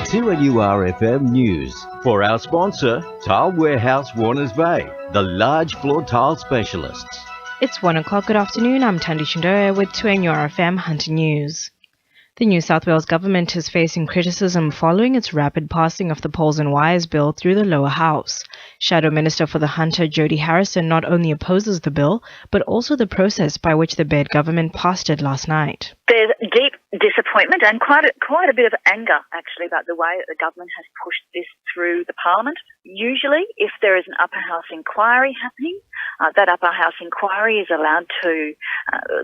2NURFM News. For our sponsor, Tile Warehouse Warners Bay, the large floor tile specialists. It's 1 o'clock. Good afternoon. I'm Thandi Chindove with 2NURFM Hunter News. The New South Wales government is facing criticism following its rapid passing of the Poles and Wires bill through the lower house. Shadow Minister for the Hunter, Jody Harrison, not only opposes the bill, but also the process by which the Baird government passed it last night. There's deep disappointment and quite a bit of anger, actually, about the way that the government has pushed this through the parliament. Usually, if there is an upper house inquiry happening, that upper house inquiry is allowed to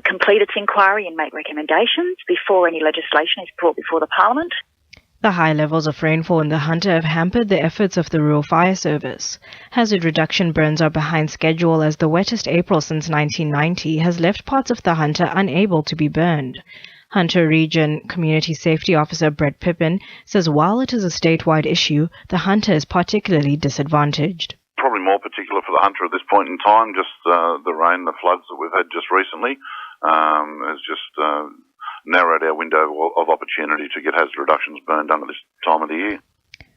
complete its inquiry and make recommendations before any legislation is brought before the parliament. The high levels of rainfall in the Hunter have hampered the efforts of the Rural Fire Service. Hazard reduction burns are behind schedule as the wettest April since 1990 has left parts of the Hunter unable to be burned. Hunter Region Community Safety Officer Brett Pippin says while it is a statewide issue, the Hunter is particularly disadvantaged. Probably more particular for the Hunter at this point in time, just the rain, the floods that we've had just recently has just narrowed our window of opportunity to get hazard reductions burned done at this time of the year.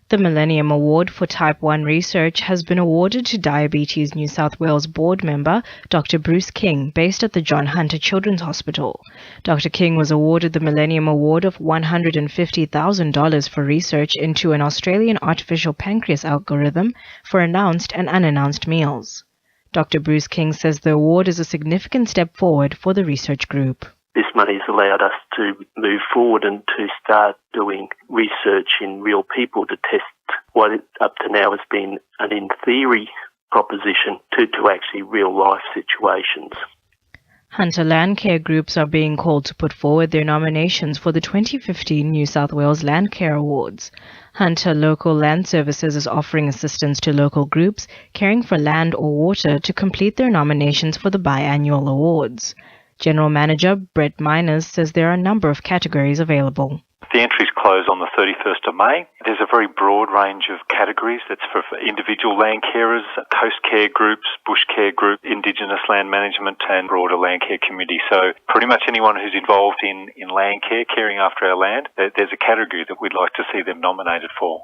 The Millennium Award for Type 1 Research has been awarded to Diabetes New South Wales board member Dr. Bruce King, based at the John Hunter Children's Hospital. Dr. King was awarded the Millennium Award of $150,000 for research into an Australian artificial pancreas algorithm for announced and unannounced meals. Dr. Bruce King says the award is a significant step forward for the research group. This money has allowed us to move forward and to start doing research in real people to test what up to now has been an in-theory proposition to actually real-life situations. Hunter Land Care groups are being called to put forward their nominations for the 2015 New South Wales Land Care Awards. Hunter Local Land Services is offering assistance to local groups caring for land or water to complete their nominations for the biannual awards. General Manager Brett Miners says there are a number of categories available. The entries close on the 31st of May. There's a very broad range of categories. That's for individual land carers, coast care groups, bush care group, Indigenous land management and broader land care community. So pretty much anyone who's involved in land care, caring after our land, there's a category that we'd like to see them nominated for.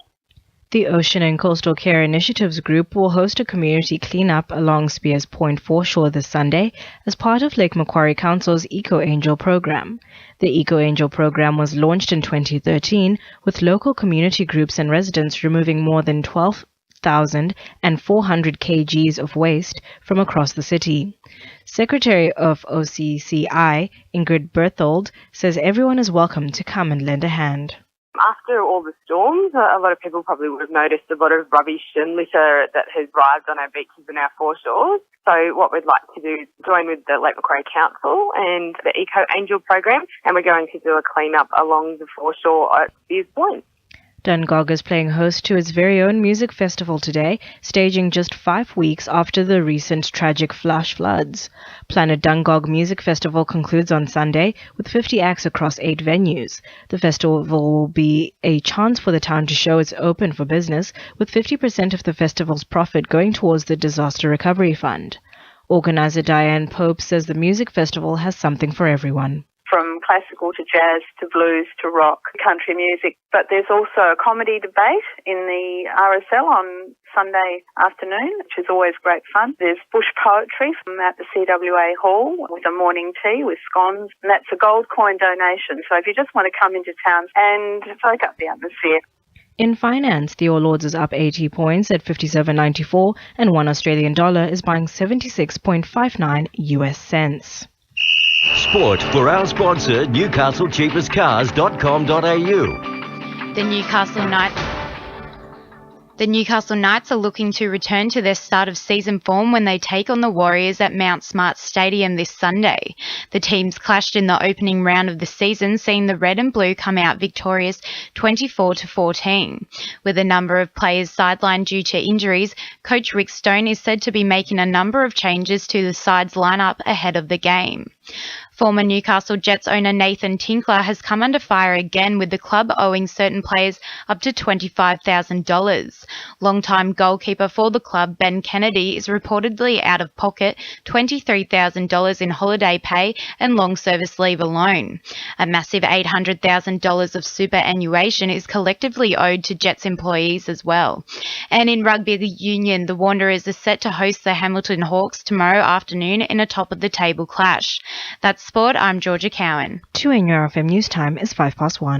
The Ocean and Coastal Care Initiatives Group will host a community cleanup along Spears Point foreshore this Sunday as part of Lake Macquarie Council's Eco Angel program. The Eco Angel program was launched in 2013 with local community groups and residents removing more than 12,400 kgs of waste from across the city. Secretary of OCCI, Ingrid Berthold, says everyone is welcome to come and lend a hand. After all the storms, a lot of people probably would have noticed a lot of rubbish and litter that has arrived on our beaches and our foreshores. So what we'd like to do is join with the Lake Macquarie Council and the Eco Angel program, and we're going to do a clean-up along the foreshore at Spears Point. Dungog is playing host to its very own music festival today, staging just 5 weeks after the recent tragic flash floods. Planet Dungog Music Festival concludes on Sunday with 50 acts across 8 venues. The festival will be a chance for the town to show it's open for business, with 50% of the festival's profit going towards the Disaster Recovery Fund. Organizer Diane Pope says the music festival has something for everyone. From classical to jazz to blues to rock, country music. But there's also a comedy debate in the RSL on Sunday afternoon, which is always great fun. There's bush poetry from at the CWA Hall with a morning tea with scones, and that's a gold coin donation. So if you just want to come into town and soak up the atmosphere. In finance, the All Ords is up 80 points at 57.94 and $1 Australian is buying 76.59 US cents. Sport for our sponsor, NewcastleCheapestCars.com.au. The Newcastle Knights are looking to return to their start of season form when they take on the Warriors at Mount Smart Stadium this Sunday. The teams clashed in the opening round of the season, seeing the red and blue come out victorious 24-14. With a number of players sidelined due to injuries, coach Rick Stone is said to be making a number of changes to the side's lineup ahead of the game. Former Newcastle Jets owner Nathan Tinkler has come under fire again, with the club owing certain players up to $25,000. Longtime goalkeeper for the club, Ben Kennedy, is reportedly out of pocket $23,000 in holiday pay and long service leave alone. A massive $800,000 of superannuation is collectively owed to Jets employees as well. And in rugby union, the Wanderers are set to host the Hamilton Hawks tomorrow afternoon in a top-of-the-table clash. That's sport. I'm Jorja Cowan. 2 in your FM news time is 1:05.